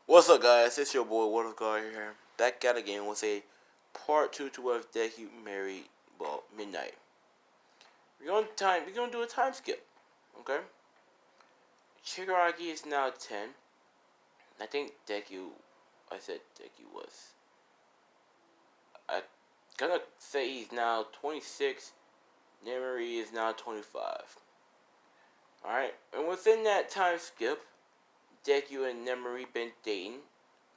What's up, guys? It's your boy Water Guy here. Back at again with a part two to what Deku married. Well, midnight. We're gonna do a time skip. Okay. Shigaraki is now 10. I think Deku. I said Deku was. I gonna say he's now 26. Nemuri is now 25. All right. And within that time skip, Deku and Nemuri been dating.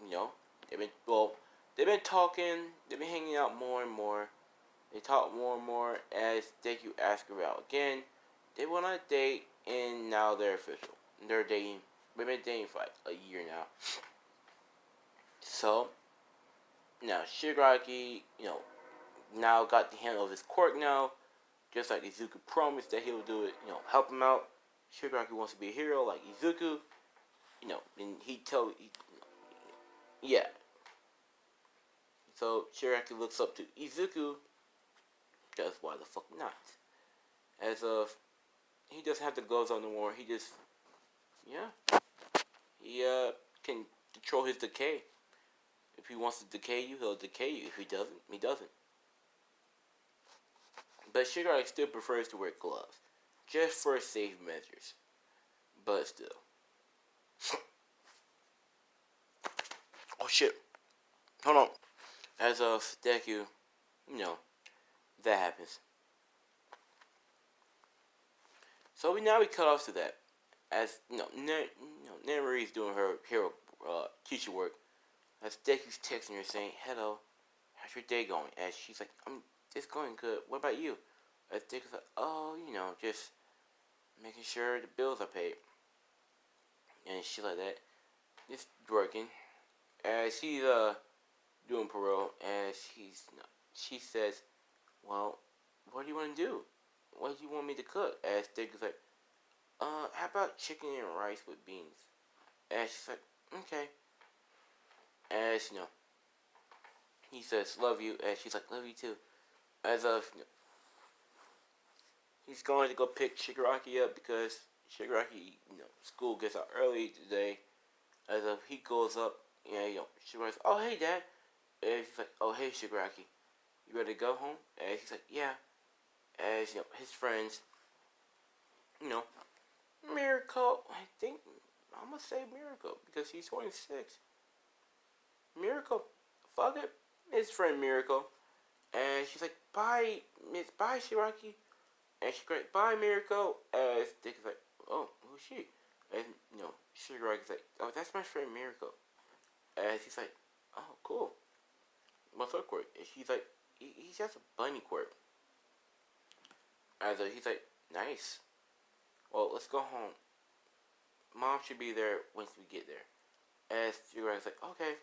You know, they've been talking. They've been hanging out more and more. They talk more and more as Deku asks her out again. They went on a date and now they're official. They're dating. They've been dating for like a year now. So now Shigaraki, now got the handle of his quirk now. Just like Izuku promised that he'll do it, help him out. Shigaraki wants to be a hero like Izuku, and yeah. So Shigaraki looks up to Izuku, because why the fuck not? As of, he doesn't have the gloves on no more. He just, yeah, he can control his decay. If he wants to decay you, he'll decay you. If he doesn't, he doesn't. But Shigaraki still prefers to wear gloves, just for safe measures. But still. Oh shit. Hold on. As of Deku, that happens. So we cut off to that. As Namori's doing her hero teacher work. As Deku's texting her saying, "Hello, how's your day going?" As she's like, "It's going good. What about you?" As Deku's like, "Oh, just making sure the bills are paid." And shit like that. It's working. As he's doing parole, as she says, "Well, what do you want to do? What do you want me to cook?" As Deku's like, how about chicken and rice with beans?" And she's like, "Okay." As he says, "Love you," and she's like, "Love you too." As of he's going to go pick Shigaraki up because Shigaraki, school gets out early today. As of he goes up, Shigaraki's, "Oh hey dad," and he's like, "Oh hey Shigaraki, you ready to go home?" And he's like, "Yeah." As his friends, you know, Miracle, I think I'm gonna say Miracle because he's 26. Miracle, fuck it, his friend Miracle, and she's like, bye Shiraki," and she's like, "Bye Miracle," as Dick is like, "Oh, who's she?" And Shigaraki's like, "Oh, that's my friend Miracle," and he's like, "Oh, cool. What's her quirk?" And she's like, "He's just a bunny quirk." As he's like, "Nice. Well, let's go home. Mom should be there once we get there." As Shigaraki's like, "Okay."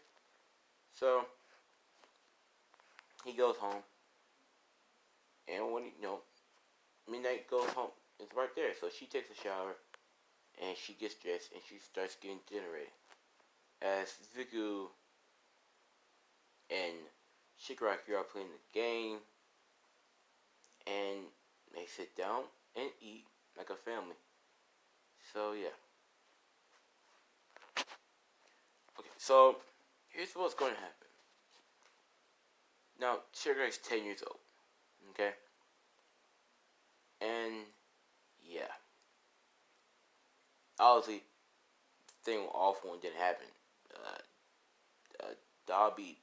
So he goes home, and when midnight goes home, it's right there. So she takes a shower, and she gets dressed, and she starts getting dinner ready. As Zuku and Shigaraki are playing the game, and they sit down and eat like a family. So yeah. Okay, so here's what's going to happen. Now, Shigaraki's 10 years old, okay? And yeah, obviously, the thing with awful one didn't happen. Dobby,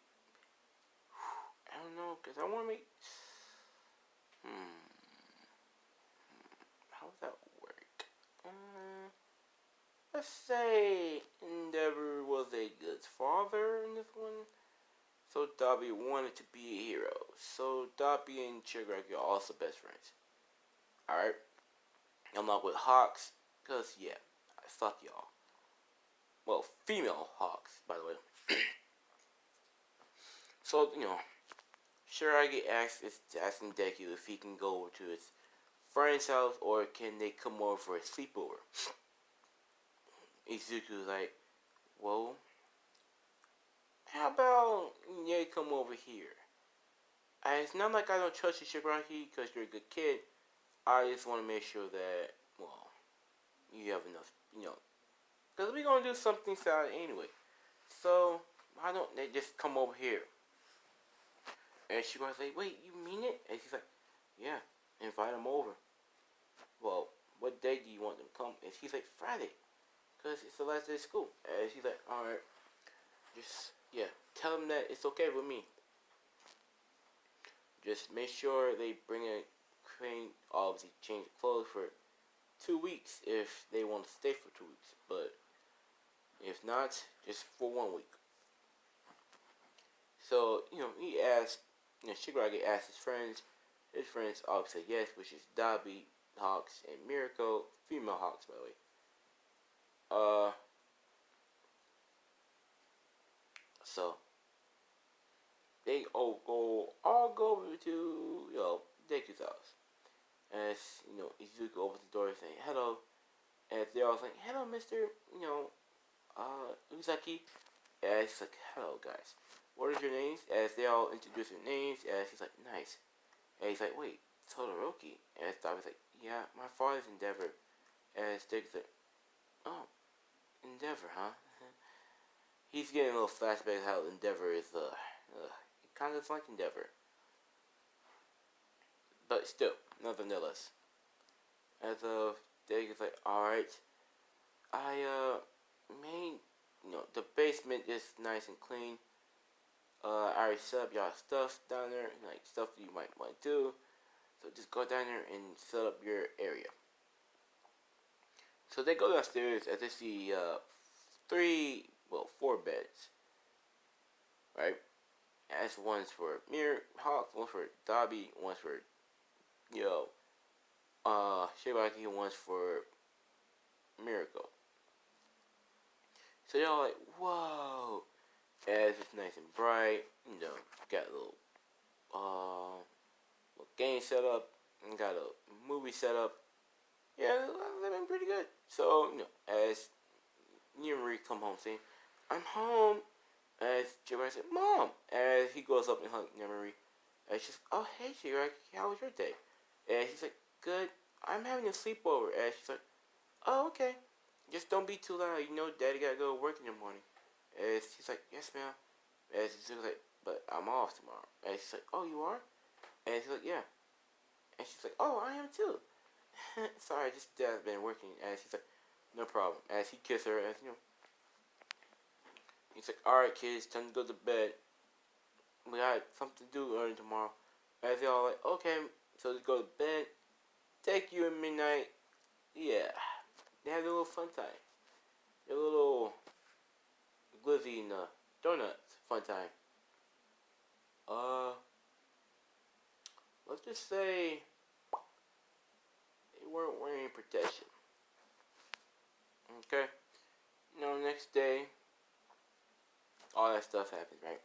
I don't know, because I want to make. How does that work? Let's say Endeavor was a good father in this one. So Dobby wanted to be a hero. So Dobby and Shigaraki are also best friends. Alright? I'm not with Hawks, because yeah, fuck y'all. Well, female Hawks, by the way. So, Shigaraki asking Deku if he can go over to his friend's house or can they come over for a sleepover. Izuku's like, "Well, how about you come over here? It's not like I don't trust you, Shigaraki, because you're a good kid. I just want to make sure that, well, you have enough, because we're going to do something solid anyway. So why don't they just come over here? And she was like, wait, you mean it? And she's like, yeah, invite them over. Well, what day do you want them to come? And she's like, Friday, because it's the last day of school. And she's like, all right, just, yeah, tell them that it's okay with me. Just make sure they bring a crane, obviously change clothes for 2 weeks if they want to stay for 2 weeks. But if not, just for 1 week. So, he asked, Shigaraki asked his friends. His friends obviously said yes, which is Dabi, Hawks, and Miracle, female Hawks, by the way. So they all go over to Deku's house. As Izuku opens the door saying hello, and they're all saying hello, Mister, Uzaki. And he's like, hello, guys. What is your names? As they all introduce their names, as he's like, nice. And he's like, wait, Todoroki. And Dabi's like, yeah, my father's Endeavor. And Stig's like, oh, Endeavor, huh? He's getting a little flashback how Endeavor is, he kind of like Endeavor. But still, nonetheless. As Stig is like, alright, I, made, the basement is nice and clean. I already set up y'all stuff down there, like stuff that you might want to do. So just go down there and set up your area. So they go downstairs as they see 4 beds, right? As one's for Hawk, one's for Dabi, one's for Shibaki, and one's for Miracle. So they're all like, whoa, as it's nice and bright, got a little game set up, and got a movie set up. Yeah, living pretty good. So, as Nimri come home saying, I'm home, as Shibaki said, Mom, as he goes up and hugs Nimri, and she's, oh, hey, Shibaki, how was your day? And he's like, good, I'm having a sleepover, and she's like, oh, okay, just don't be too loud, Daddy gotta go to work in the morning. And she's like, yes, ma'am. And she's like, but I'm off tomorrow. And she's like, oh, you are? And she's like, yeah. And she's like, oh, I am too. Sorry, just Dad's been working. And she's like, no problem. As he kisses her, as he's like, alright, kids, time to go to bed. We got something to do early tomorrow. As they all like, okay, so they go to bed. Take you at midnight. Yeah. They have a little fun time. A little glizzy and donuts fun time. Let's just say they weren't wearing protection. Okay? Next day, all that stuff happens, right?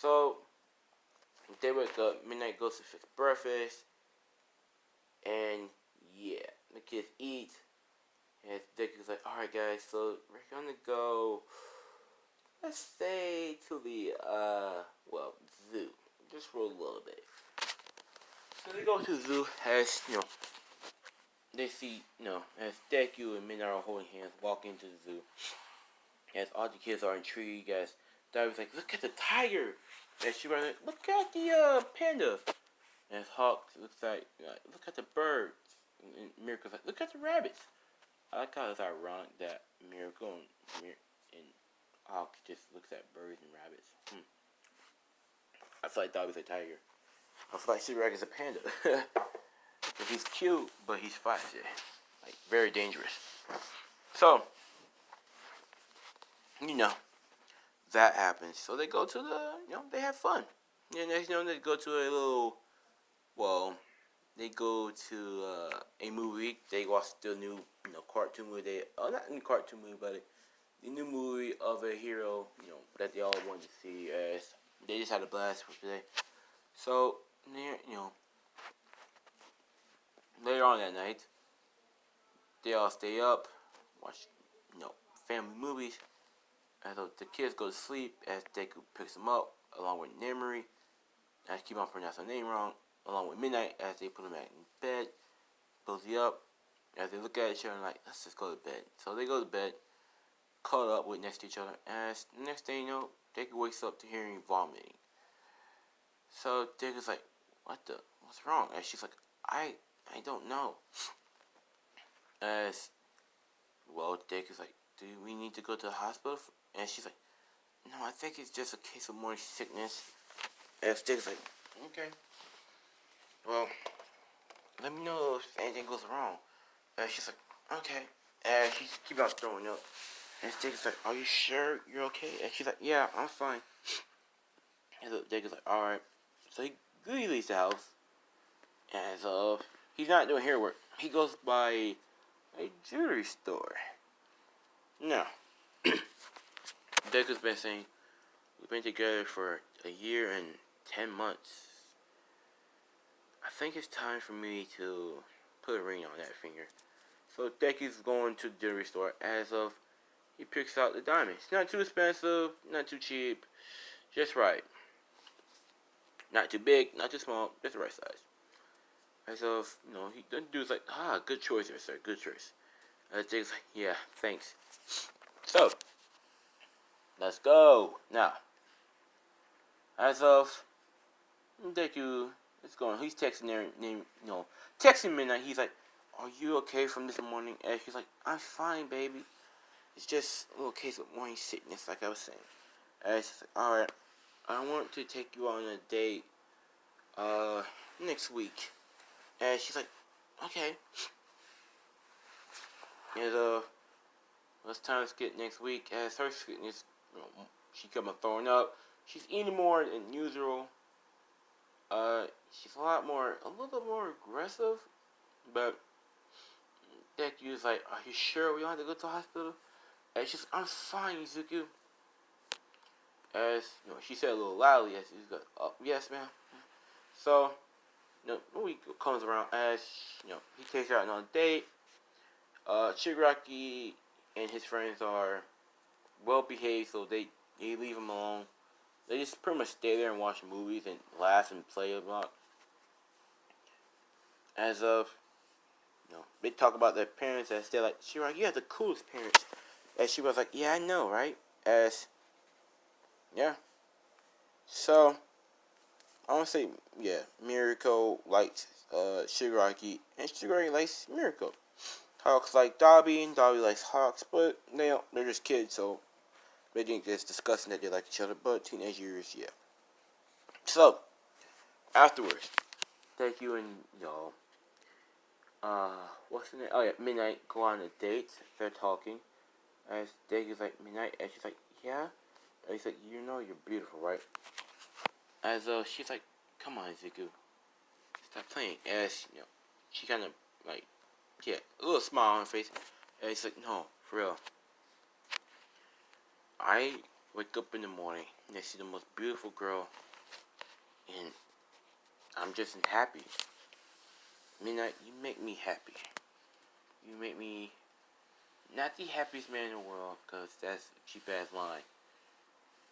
So, they wake up, midnight goes to fix breakfast, and yeah, the kids eat, and Deku's like, alright guys, so we're gonna go, let's say, to the, zoo, just for a little bit. So they go to the zoo, as, they see, as Deku and Midnight are holding hands, walk into the zoo, as all the kids are intrigued, as Davi's like, look at the tiger, and she was like, look at the, panda, and as Hawk looks like, look at the birds, and Miracle's like, look at the rabbits. I like how it's ironic that Miracle and Hawk just looks at birds and rabbits. I feel like Dobby's a tiger. I feel like Shigaraki is a panda. He's cute, but he's feisty. Like, very dangerous. So, that happens. So they go to they have fun. And next, they go to a little, they go to a movie. They watch the new, cartoon movie. Not a new cartoon movie, but the new movie of a hero, that they all wanted to see. As they just had a blast for today. So, later on that night, they all stay up, watch, family movies. As the kids go to sleep, as Deku picks them up, along with Nemuri. I keep on pronouncing her name wrong. Along with Midnight, as they put them back in bed, cozy up. As they look at each other and like, let's just go to bed. So they go to bed, cuddle up with next to each other. And next thing you know, Deku wakes up to hearing vomiting. So Deku's like, what's wrong? And she's like, I don't know. As well, Deku's like, do we need to go to the hospital? And she's like, no, I think it's just a case of morning sickness. And Deku's like, okay. Well, let me know if anything goes wrong. And she's like, okay. And she keeps on throwing up. And Deku's like, are you sure you're okay? And she's like, yeah, I'm fine. And so Deku's like, alright. So he leaves the house. And so he's not doing hair work. He goes by a jewelry store. Now, Deku's been saying, we've been together for a year and 10 months. I think it's time for me to put a ring on that finger. So Deku's going to the jewelry store as of he picks out the diamonds. Not too expensive, not too cheap, just right. Not too big, not too small, just the right size. As of, he doesn't do like, good choice there, sir, good choice. And Deku's like, yeah, thanks. So, let's go. Now, as of Deku is going, he's texting their name, texting Midnight. He's like, are you okay from this morning? And she's like, I'm fine, baby. It's just a little case of morning sickness, like I was saying. And she's like, alright, I want to take you on a date, next week. And she's like, okay. And, let's time to get next week. As her sickness, she kept on throwing up. She's eating more than usual. She's a little more aggressive. But Deku's like, are you sure we don't have to go to the hospital? And she's like, I'm fine, Izuku. As, she said a little loudly as he's like, oh, yes, ma'am. So, a week comes around as, he takes her out on a date. Shigaraki and his friends are well behaved, so they leave him alone. They just pretty much stay there and watch movies and laugh and play a lot. As of, they talk about their parents as they're like, Shigaraki, you have the coolest parents. And she was like, yeah, I know, right? As, yeah. So, I want to say, yeah, Miriko likes Shigaraki, and Shigaraki likes Miriko. Hawks like Dobby, and Dobby likes Hawks, but they're just kids, so they think it's disgusting that they like each other, but teenage years, yeah. So, afterwards, Deku and, what's the name? Oh, yeah, Midnight go on a date. They're talking. As Deku's like, Midnight, and she's like, yeah? And he's like, you're beautiful, right? As, she's like, come on, Izuku. Stop playing. As, she kind of, like, yeah, a little smile on her face. And he's like, no, for real. I wake up in the morning and I see the most beautiful girl, and I'm just happy. Midnight, you make me happy. You make me not the happiest man in the world, because that's a cheap ass line.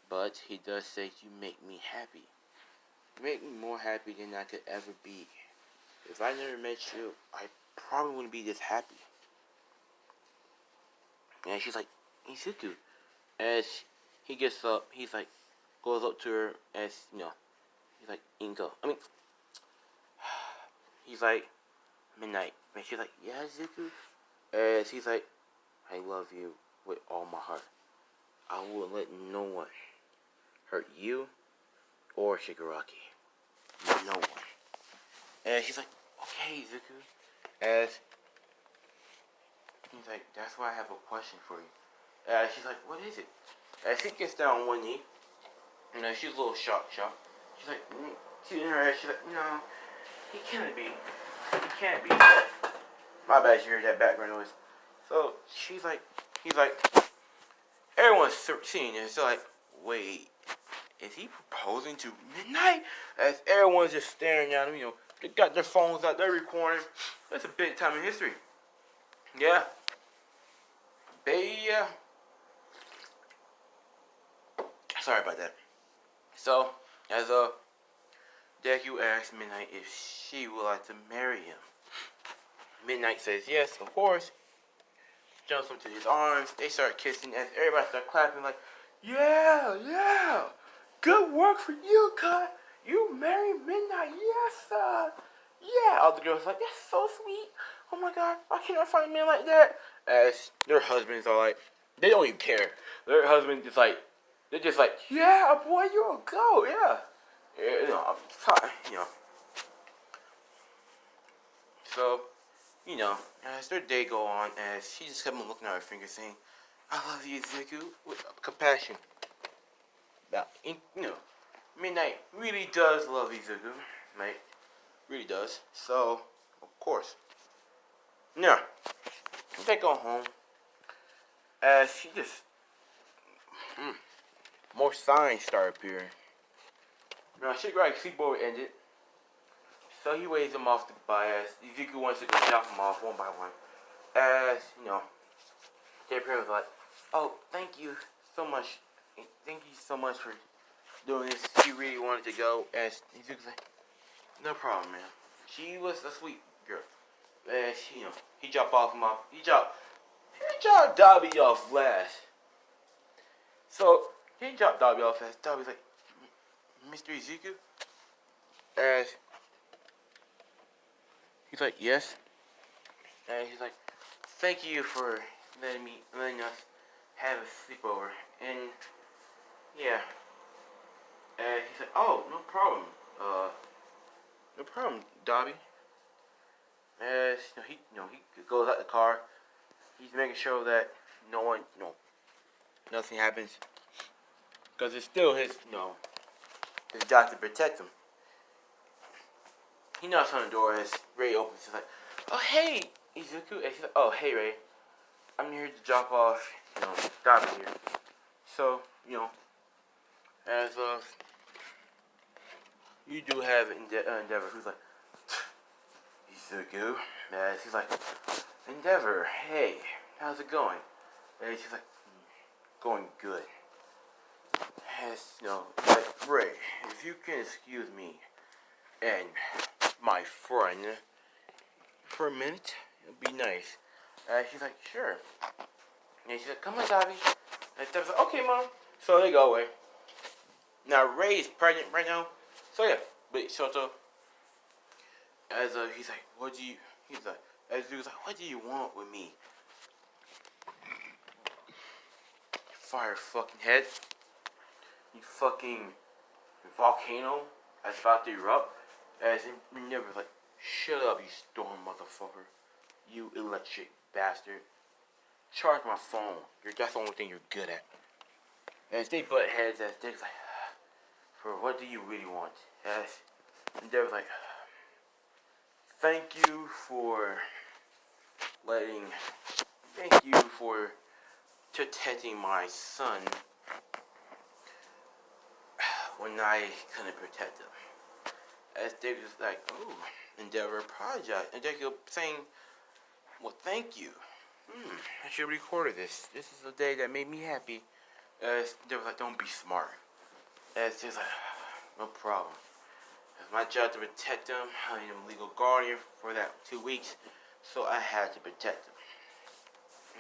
But he does say you make me happy. You make me more happy than I could ever be. If I never met you, I probably wouldn't be this happy. And she's like, Izuku. As he gets up, he's like, goes up to her as, he's like, Inko. He's like, Midnight. And she's like, yeah, Izuku. As he's like, I love you with all my heart. I will let no one hurt you or Shigaraki. No one. And she's like, okay, Izuku. As he's like, that's why I have a question for you. And she's like, what is it? As he gets down on one knee, and she's a little shocked. She's like, she's in her head, she's like, no, he can't be. He can't be. My bad, you heard that background noise. So he's like, everyone's seeing this. They're like, wait, is he proposing to Midnight? As everyone's just staring at him, they got their phones out, they're recording. That's a big time in history. Yeah. Sorry about that. So, as Deku asks Midnight if she would like to marry him. Midnight says yes, of course. jumps into his arms. They start kissing, and everybody start clapping like, yeah, yeah, good work for you, cut. You married Midnight, yes, sir. Yeah, all the girls like, that's so sweet. Oh my God, why can't I find a man like that? As their husbands are like, they don't even care. Their husband is like, they're just like, yeah, boy, you're a go, yeah. I'm sorry, So, as their day go on, as she just kept on looking at her finger saying, I love you, Zuku, with compassion. Now, Midnight really does love Izuku, right? Really does. So, of course. Now, they go home, as she just, more signs start appearing. Now, Shigaraki sleepover ended, so he waves them off goodbye as Izuku wants to go drop them off one by one. As, their parents was like, oh, thank you so much. Thank you so much for doing this. She really wanted to go. As Izuku's like, no problem, man. She was a sweet girl. As, he dropped off him off. He dropped Dobby off last. So, he dropped Dobby off as Dobby's like, Mr. Izuku? As he's like, yes. And he's like, thank you for letting us have a sleepover. And yeah. And he's like, oh, no problem. No problem, Dobby. As he goes out the car. He's making sure that nothing happens. Because it's still his job to protect him. He knocks on the door as Ray opens. He's like, oh, hey, Izuku. And he's like, oh, hey, Ray. I'm here to drop off, Dobby here. So, as you do have Endeavor, who's like, Izuku. As he's like, Endeavor, hey, how's it going? And she's like, going good. As, like, Ray, if you can excuse me and my friend for a minute, it'd be nice. She's like, sure. And she's like, come on, Dobby. And Deborah's like, okay, Mom. So they go away. Now, Ray is pregnant right now. So, yeah. But Shoto, as he's like, what do you want with me? Fire fucking head. You fucking volcano that's about to erupt. As Never's like, shut up, you storm motherfucker. You electric bastard. Charge my phone. That's the only thing you're good at. As they butt heads, as Dick's like, for what do you really want? As Endeavor's like, thank you for protecting my son when I couldn't protect him. As Dick was like, oh, Endeavor apologized. And Dick was saying, well, thank you. I should have recorded this. This is a day that made me happy. As Endeavor was like, don't be smart. As Dick's like, no problem. It's my job to protect him. I am legal guardian for that 2 weeks. So I had to protect him.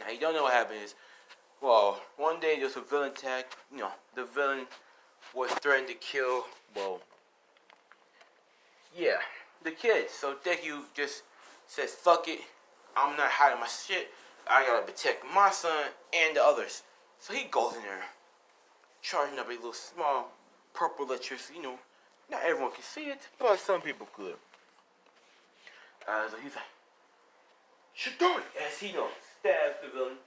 Now, you don't know what happened is, well, one day there was a villain attack. The villain was threatened to kill, the kids. So Deku just says, fuck it. I'm not hiding my shit. I gotta protect my son and the others. So he goes in there, charging up a little small purple electricity. Not everyone can see it, but some people could. So he's like, Shidori! As he, stabs the villain.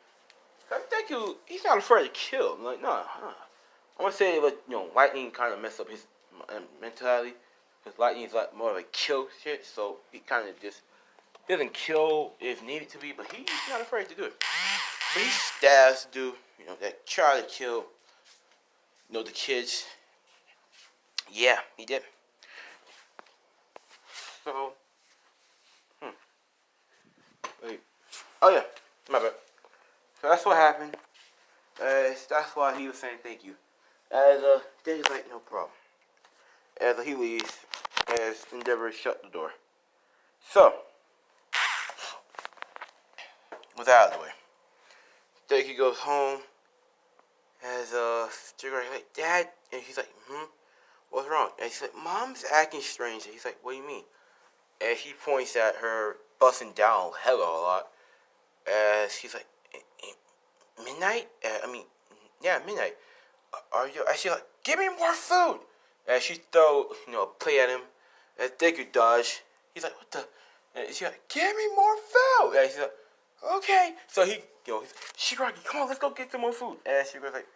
Deku, he's not afraid to kill. I'm like, nah. I want to say, Lightning kind of messed up his mentality. Because Lightning is like more of a kill shit, so he kind of just doesn't kill if needed to be, but he's not afraid to do it. But he stabs the dude, that tried to kill, the kids. Yeah, he did. So, wait. Oh yeah, my bad. So that's what happened. That's why he was saying thank you. As Dave's like, no problem. As he leaves, as Endeavor shut the door. So, with that out of the way, Deku goes home. As Shigaraki like, Dad, and he's like, what's wrong? And she's like, Mom's acting strange. And he's like, what do you mean? And he points at her busting down hella a lot. As he's like, midnight? Yeah, midnight. Are you? And she's like, give me more food. And she throw, a plate at him. And Deku dodge. He's like, what the? And she's like, give me more food. And he's like, okay. So he, he's like, Shigaraki, come on, let's go get some more food. And Shigaraki's like,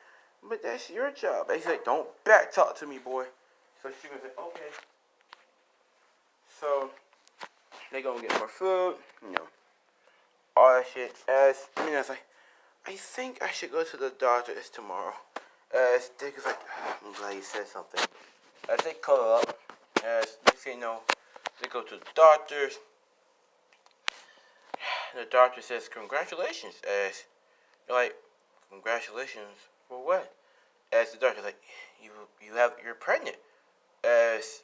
but that's your job. And he's like, don't back talk to me, boy. So Shigaraki's like, okay. So they gonna get more food, all that shit. As Mina's like, I think I should go to the doctor's tomorrow. As Dick is like, I'm glad you said something. As they call up, as they say no, they go to the doctor's. The doctor says, congratulations. As you're like, congratulations for what? As the doctor's like, you're pregnant. As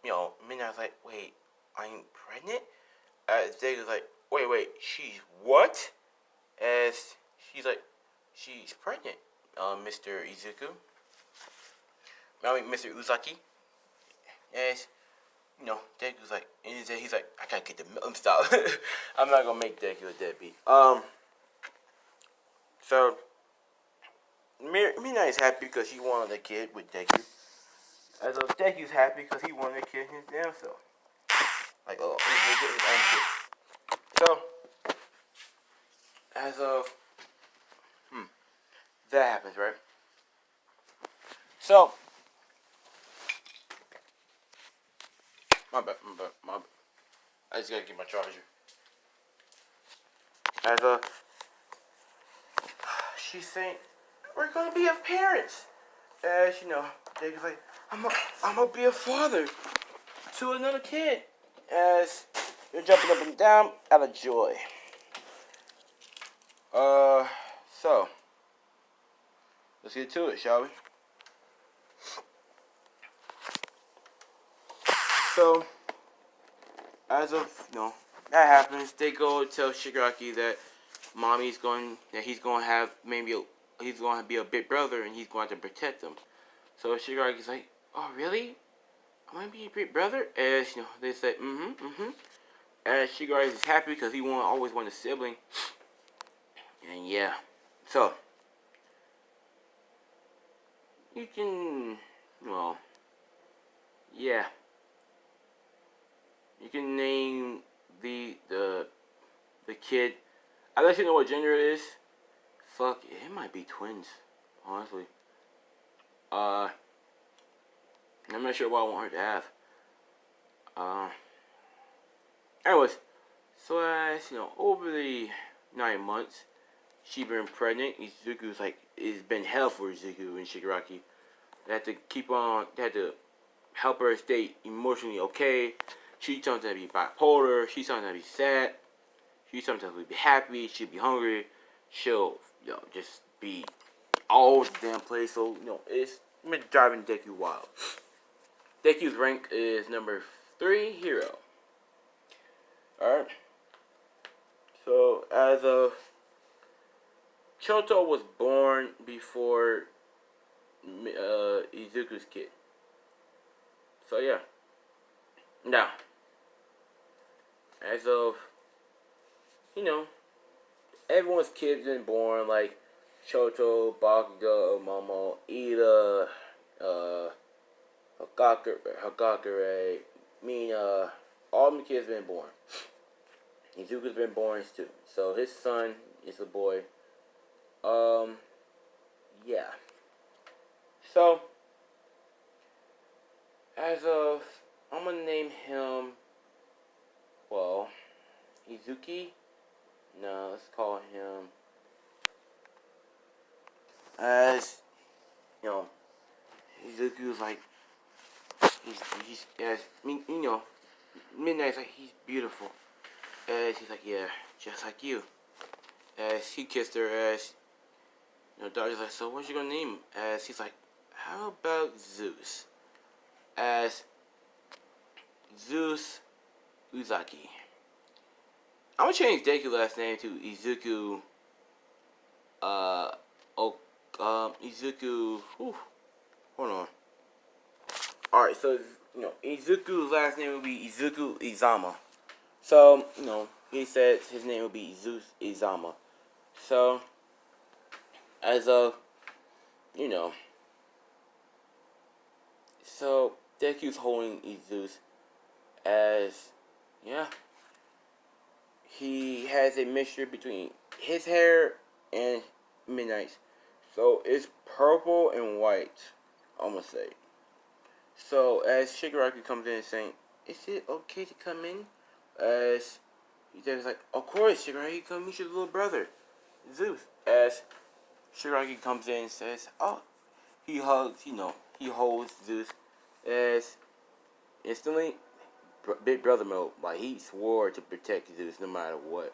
Mina's like, wait, I'm pregnant? As Dick is like, wait, she's what? As she's like, she's pregnant, Mr. Izuku. Mr. Uzaki. As, Deku's like, and he's like, I gotta get the milk. Stop. I'm not gonna make Deku a deadbeat. So, Mina is happy because she wanted a kid with Deku. As of Deku's happy because he wanted a kid his damn self. Like, he'll get his own kid. So, as of that happens, right? So, my bad. I just gotta get my charger. As she's saying, we're gonna be parents. As Deku's like, I'm gonna be a father to another kid. As you're jumping up and down out of joy. So let's get to it, shall we? So, as of that happens, they go tell Shigaraki that he's going to have he's going to be a big brother and he's going to protect them. So Shigaraki's like, oh really? I'm going to be a big brother? As they say, And Shigaraki is happy because he always wanted a sibling. And yeah, so you can, yeah, you can name the kid. I'll let you know what gender it is. Fuck, it might be twins, honestly. I'm not sure what I want her to have. Anyways, so as over the 9 months, she been pregnant. Izuku's like, it's been hell for Izuku and Shigaraki. They had to they had to help her stay emotionally okay. She sometimes be bipolar. She sometimes be sad. She sometimes will be happy. She'll be hungry. She'll, just be all over the damn place. So, it's been driving Deku wild. Deku's rank is number 3 hero. Alright. So, as of Choto was born before Izuku's kid. So, yeah. Now, as of, everyone's kids been born, like Choto, Bakugo, Momo, Ida, Hagakure, Mina, all my kids been born. Izuku's been born too. So his son is a boy. Yeah. So, as of, I'm gonna name him, Izuki. No, let's call him, as, Izuku's like, he's Midnight's like, he's beautiful. As he's like, yeah, just like you. As he kissed her, as, daughter's like, so what you gonna name him? As he's like, how about Zeus? As Zeus Uzaki. I'm gonna change Deku's last name to Izuku uh, oh, Izuku. Whew, hold on. All right, so Izuku's last name would be Izuku Izama. So he said his name would be Zeus Izama. So as of you know, so Deku's holding Zeus as yeah. He has a mixture between his hair and Midnight's. So it's purple and white, I'm gonna say. So as Shigaraki comes in saying, is it okay to come in? As he's like, of course, Shigaraki, come meet your little brother, Zeus. As Shigaraki comes in and says, oh, he hugs, he holds Zeus. As instantly, Big Brother mode, like he swore to protect Zeus no matter what.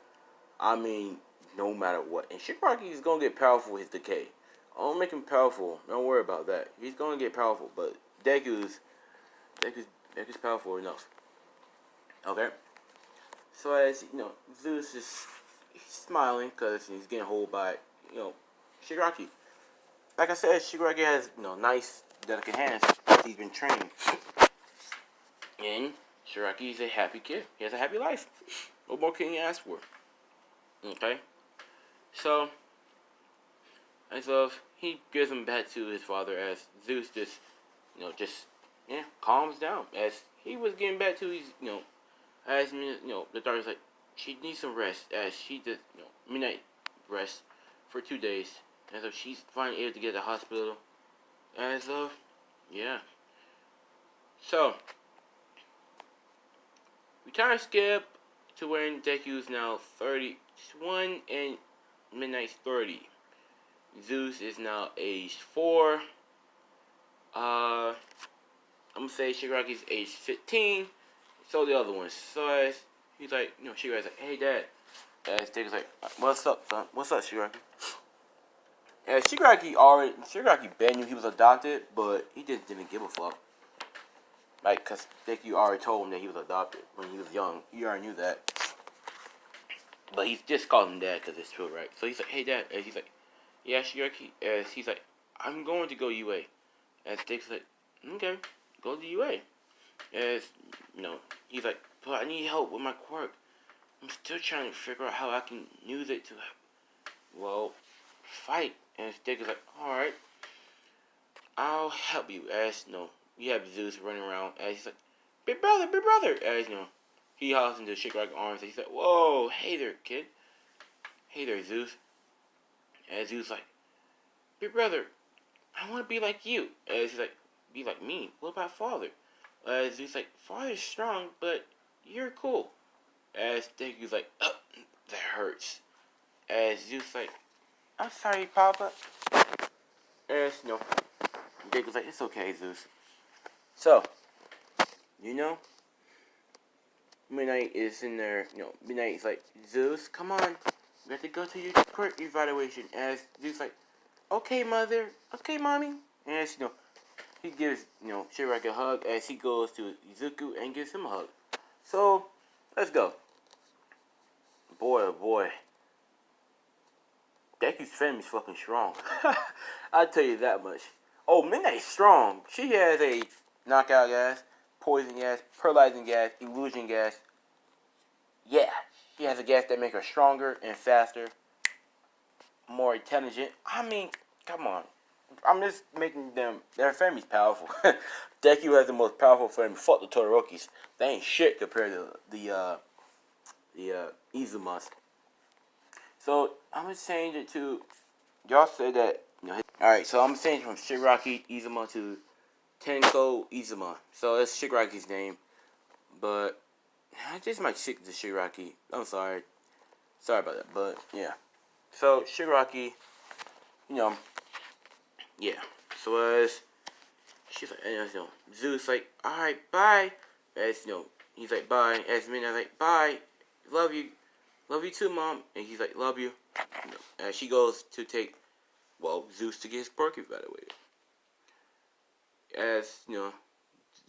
I mean, no matter what. And Shigaraki is gonna get powerful with his decay. I'll make him powerful. Don't worry about that. He's gonna get powerful, but Deku's powerful enough. Okay. So as Zeus is smiling because he's getting hold by Shigaraki. Like I said, Shigaraki has nice, delicate hands. He's been trained, and Shigaraki is a happy kid. He has a happy life. What more can you ask for? Okay. So as of he gives him back to his father as Zeus just calms down as he was getting back to his as the doctor's like she needs some rest as she did midnight rest for 2 days as of she's finally able to get to the hospital as of so we time skip to when Deku's now 31 and Midnight's 30. Zeus is now age 4. I'm gonna say Shigaraki's age 15. So the other ones. So as he's like, Shigaraki's like, hey dad. As Deku's like, what's up, son? What's up, Shigaraki? And Shigaraki Ben knew he was adopted, but he just didn't give a fuck. Like, cause Deku already told him that he was adopted when he was young. He already knew that. But he's just called him dad because it's true, right? So he's like, hey dad. And he's like, yeah, Shigaraki. As he's like, I'm going to go UA. As Deku's like, okay, go to UA. As he's like, but I need help with my quirk. I'm still trying to figure out how I can use it to, fight. And Deku's like, alright, I'll help you. As we have Zeus running around. As he's like, big brother. As he hops into Shigaraki arms. And he's like, whoa, hey there, kid. Hey there, Zeus. As Zeus like, big brother, I want to be like you. As he's like, be like me. What about father? As Zeus like, father's strong, but you're cool. As Deku's like, oh, that hurts. As Zeus like, I'm sorry, Papa. As Deku's like, it's okay, Zeus. So, Midnight is in there. Midnight is like, Zeus, come on, we have to go to your court evaluation. As Zeus like, okay, mother, okay, mommy. And as he gives Shigaraki a hug as he goes to Izuku and gives him a hug. So let's go. Boy, oh boy. Deku's family's fucking strong. I'll tell you that much. Oh, Midnight's strong. She has a knockout gas, poison gas, paralyzing gas, illusion gas. Yeah, she has a gas that makes her stronger and faster, more intelligent. I mean, come on. I'm just making their family's powerful. Deku has the most powerful family. Fuck the Todorokis. They ain't shit compared to the Izumas. So I'm gonna change it to y'all said that alright, so I'm gonna change from Shigaraki Izuma to Tenko Izuma. So that's Shigaraki's name. But I just might stick to Shigaraki. I'm sorry. Sorry about that. But yeah. So Shigaraki, yeah. So as she's like, Zeus like, alright, bye. As he's like, bye. As Midnight like, bye. Love you too, mom. And he's like, love you. As she goes to take, Zeus to get his quirk evaluated. As Zeus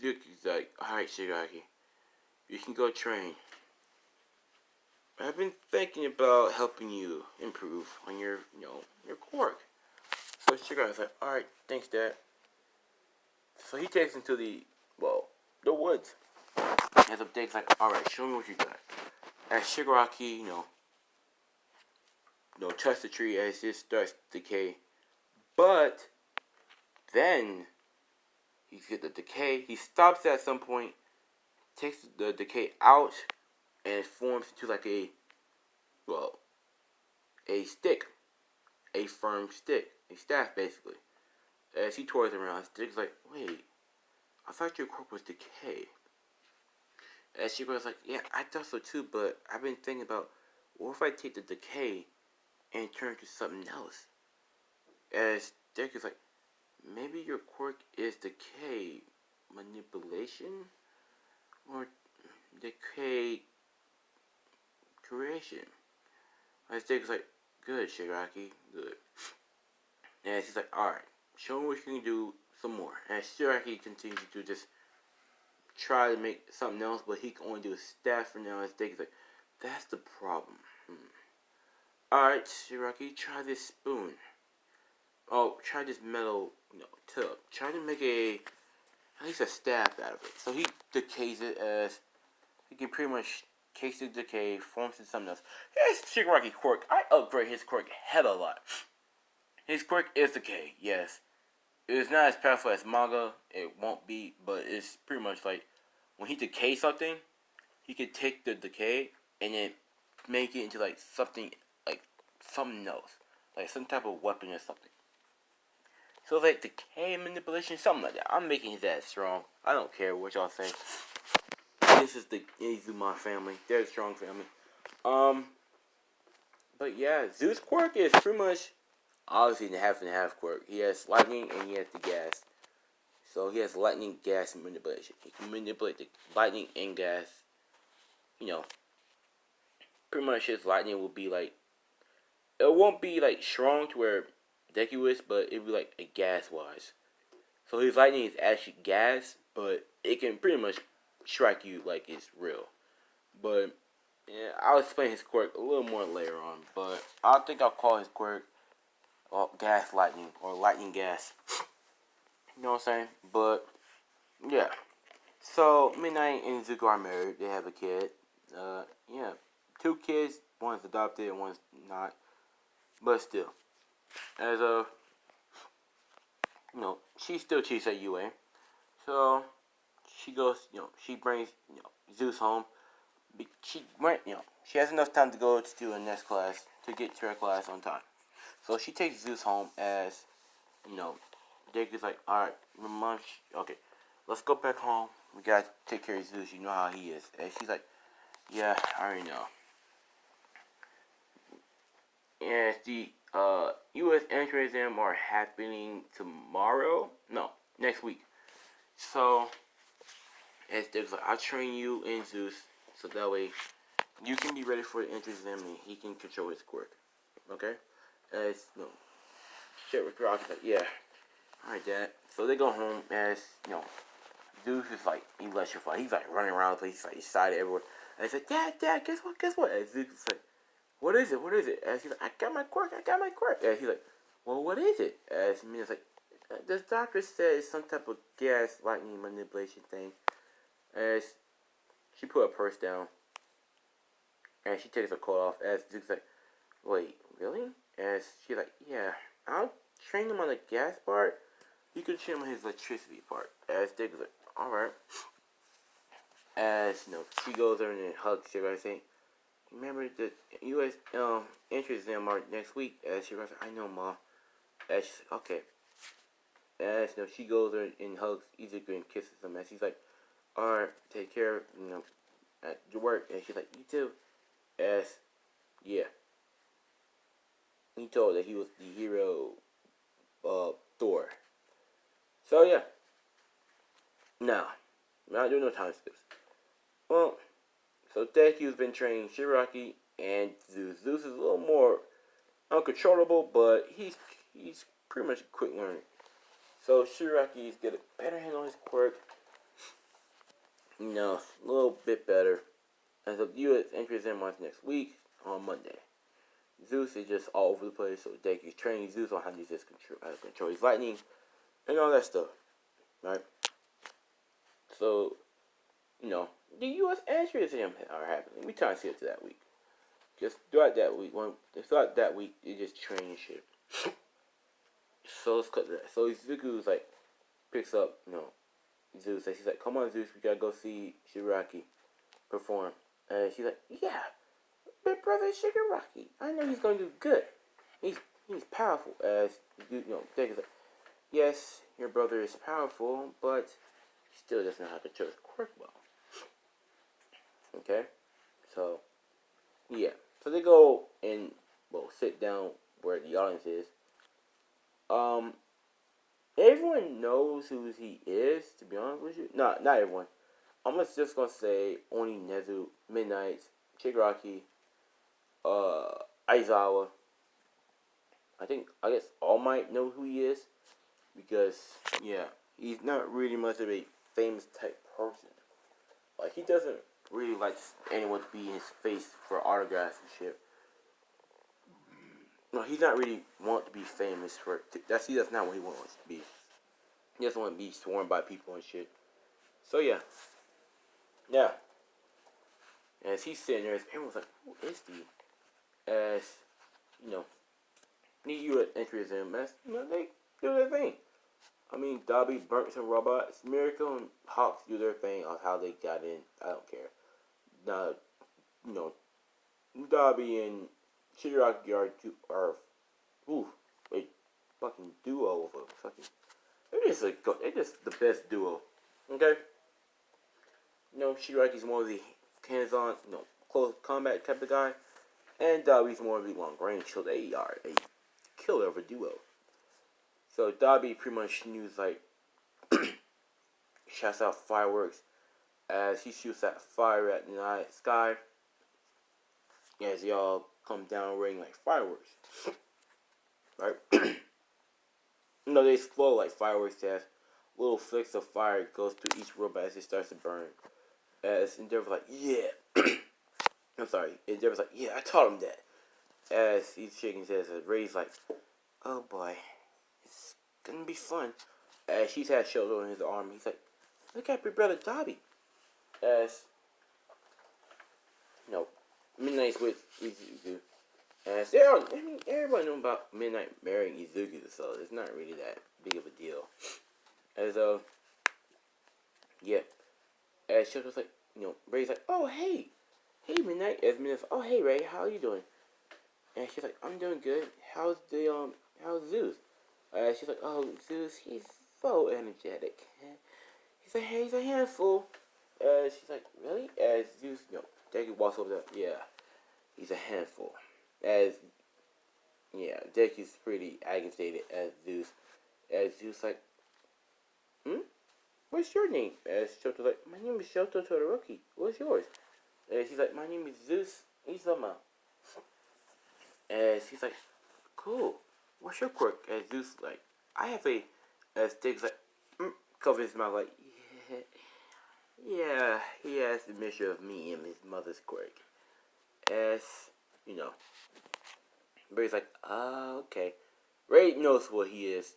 is like, alright, Shigaraki, you can go train. I've been thinking about helping you improve on your quirk. So Shigaraki's like, all right, thanks, Dad. So he takes him to the woods. As up Dake's like, all right, show me what you got. As Shigaraki, touch the tree as it starts to decay. But then he gets the decay. He stops at some point, takes the decay out, and it forms into like a stick, a firm stick, a staff basically. As he tours around, Stick's like, wait, I thought your corpse was decay. As Shigaraki's like, yeah, I thought so too, but I've been thinking about, what if I take the decay and turn it to something else? As Dick is like, maybe your quirk is decay manipulation or decay creation. As Dick is like, good, Shigaraki, good. And she's like, alright, show me what you can do some more. And Shigaraki continues to just try to make something else, but he can only do a staff for now. As Dick is like, that's the problem. Alright, Shigaraki, try this spoon. Oh, try this metal, tub. Try to make at least a staff out of it. So he decays it as he can pretty much case the decay, forms into something else. Here's Shigaraki quirk. I upgrade his quirk hell a lot. His quirk is decay, yes. It's not as powerful as manga, it won't be, but it's pretty much like when he decays something, he can take the decay and then make it into like something else. Like some type of weapon or something. So it's like decay manipulation, something like that. I'm making his ass strong. I don't care what y'all think. This is the Izuma family. They're a strong family. But yeah, Zeus' quirk is pretty much obviously the half and half quirk. He has lightning and he has the gas. So he has lightning, gas, and manipulation. He can manipulate the lightning and gas. Pretty much his lightning will be like, it won't be like strong to where Deku is, but it'll be like a gas wise. So his lightning is actually gas, but it can pretty much strike you like it's real. But yeah, I'll explain his quirk a little more later on. But I think I'll call his quirk gas lightning or lightning gas. You know what I'm saying? But yeah. So Midnight and Zuko are married. They have a kid. Yeah, 2 kids. One's adopted and one's not. But still, as a she still cheats at UA. So she goes, she brings, Zeus home. She went, she has enough time to go to her next class to get to her class on time. So she takes Zeus home as, Dick is like, alright, Mom, okay, let's go back home. We gotta take care of Zeus. You know how he is. And she's like, yeah, I already know. And the U.S. entrance exam are happening tomorrow. No, next week. So, as Dick's like, I'll train you in Zeus, so that way you can be ready for the entrance exam and he can control his quirk. Okay? As shit with Rock's like, yeah, alright, Dad. So they go home as Zeus is like electrified. He's like running around the place. He's like excited everywhere. And he's like, Dad, guess what? And Zeus is like, what is it? And he's like, I got my quirk. And he's like, well, what is it? As Mina's like, the doctor said it's some type of gas lightning manipulation thing. As she put her purse down. And she takes her coat off. As Zeus like, wait, really? As she's like, yeah, I'll train him on the gas part. You can train him on his electricity part. As Dick is like, alright. As she goes over and hugs Shigaraki saying, remember the U.S. entrance exam are next week. As Shigaraki said, I know, Mom. As she's like, okay. As she goes over and hugs Izuku and kisses him. As she's like, alright, take care, at your work. And she's like, you too. As, yeah. He told that he was the hero of Thor. So yeah. Now, we're not doing no time skips. Well, so Deku's been training Shigaraki and Zeus. Zeus is a little more uncontrollable, but he's pretty much a quick learner. So Shiraki's get a better handle on his quirk. A little bit better. As of U.S. entries in months next week on Monday. Zeus is just all over the place, so Deku's training Zeus on how to use his control his lightning and all that stuff, right? So, the U.S. entries are happening. We trying to see it to that week. Just throughout that week, they just training shit. So let's cut to that. So Izuku's like picks up, Zeus, and she's like, "Come on, Zeus, we gotta go see Shigaraki perform." And she's like, "Yeah, big brother Shigaraki. I know he's gonna do good. He's powerful." As Deku's like, "Yes, your brother is powerful, but he still doesn't know how to control his quirk well." Okay, so yeah, so they go and sit down where the audience is. Everyone knows who he is, to be honest with you. Not everyone. I'm just gonna say only Nezu, Midnight, Shigaraki, Aizawa. I guess All Might know who he is, because he's not really much of a famous type person. Like, he doesn't really like anyone to be in his face for autographs and shit. No, he's not really want to be famous for that's not what he wants to be. He doesn't want to be sworn by people and shit. So yeah. As he's sitting there, everyone's like, "Who is he?" As the U.S. entries in, as they do their thing. I mean, Dobby burnt some robots. Miracle and Hawks do their thing on how they got in. I don't care. Now, Dobby and Shigaraki are a fucking duo of a fucking. They're just the best duo. Okay. Shigaraki's more of the hands-on, close combat type of guy, and Dobby's more of the long range. So they are a killer of a duo. So Dobby pretty much shouts out fireworks as he shoots that fire at the night sky. As y'all come down raining like fireworks, right? They explode like fireworks. As little flicks of fire goes through each robot as it starts to burn. As Endeavor's like, "Yeah," I'm sorry. Endeavor's like, "Yeah, I taught him that." As he's shaking his head, as Ray's like, "Oh boy, it's gonna be fun." As she's had shoulder on his arm, he's like, "Look at your brother Dobby." As Midnight's with Izuku. As everybody knows about Midnight marrying Izuku, so it's not really that big of a deal. As as Shoto's like, Ray's like, "Oh hey Midnight." As Midnight's like, "Oh hey Ray, how are you doing?" And she's like, "I'm doing good. How's Zeus?" She's like, "Oh, Zeus, he's so energetic. He's a handful." She's like, "Really?" As Zeus, Deku walks over there. "Yeah, he's a handful." As Deku's pretty agitated as Zeus. As Zeus like, "What's your name?" As Shoto's like, "My name is Shoto Todoroki. What's yours?" And she's like, "My name is Zeus Isama." And she's like, "Cool. What's your quirk?" As Zeus like, "I have a." As Deku's like, covers his mouth like, yeah, he has the mixture of me and his mother's quirk. As Ray's like, okay. Ray knows who he is,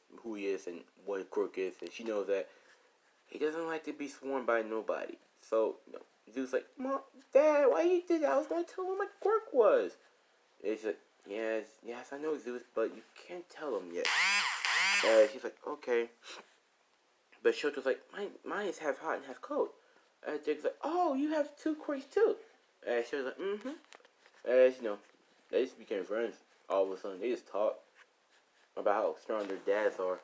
and what his quirk is, and she knows that he doesn't like to be sworn by nobody. So, Zeus like, "Mom, Dad, why you did that? I was going to tell him what my quirk was." And she's like, yes, I know, Zeus, but you can't tell him yet. She's like, "Okay." But Shoto's like, mine is half hot and half cold. Jake's like, "Oh, you have two quirks too." Shoto's like, As they just became friends. All of a sudden, they just talk about how strong their dads are.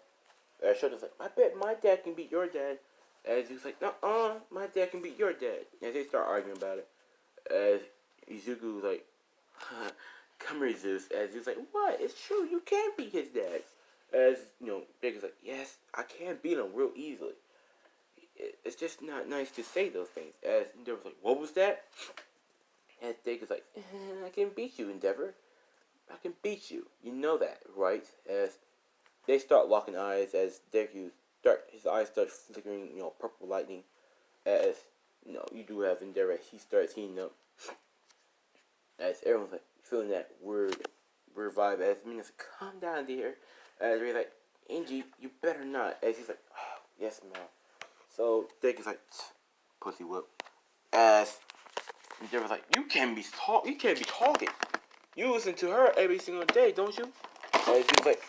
Shoto's like, "I bet my dad can beat your dad." As Zeus like, "No, my dad can beat your dad." As they start arguing about it. As Izuku's like, "Come here, Zeus." As Zeus like, "What? It's true. You can beat his dad." As Jake is like, "Yes, I can beat him real easily. It's just not nice to say those things." As Endeavor's like, "What was that?" And Jake is like, "I can beat you, Endeavor. I can beat you. You know that, right?" As they start locking eyes, as his eyes start flickering, purple lightning. As you do have Endeavor, he starts heating up. As everyone's like feeling that weird vibe, as Mina's like, calm down, dear. As Ray's like, Angie, you better not. As he's like, oh, yes, ma'am. So Deku's like, pussy whip. As Deborah's like, you can't be talking. You listen to her every single day, don't you? And he's like,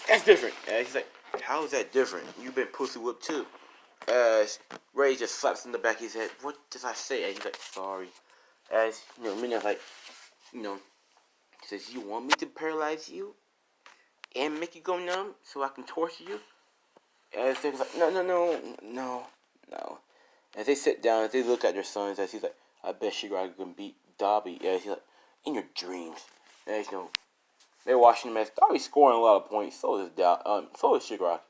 that's different. And he's like, how is that different? You've been pussy whipped too. As Ray just slaps in the back of his head, what did I say? And he's like, sorry. As, Mina's like, he says, you want me to paralyze you and make you go numb so I can torture you? And they're like, no. As they sit down, as they look at their sons, as he's like, I bet Shigaraki can beat Dobby. As he's like, in your dreams. As they're watching him as Dobby's scoring a lot of points. So is Shigaraki.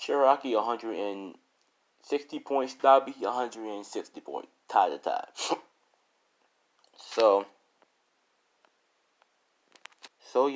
Shigaraki 160 points. Dobby 160 points. Tie to tie. So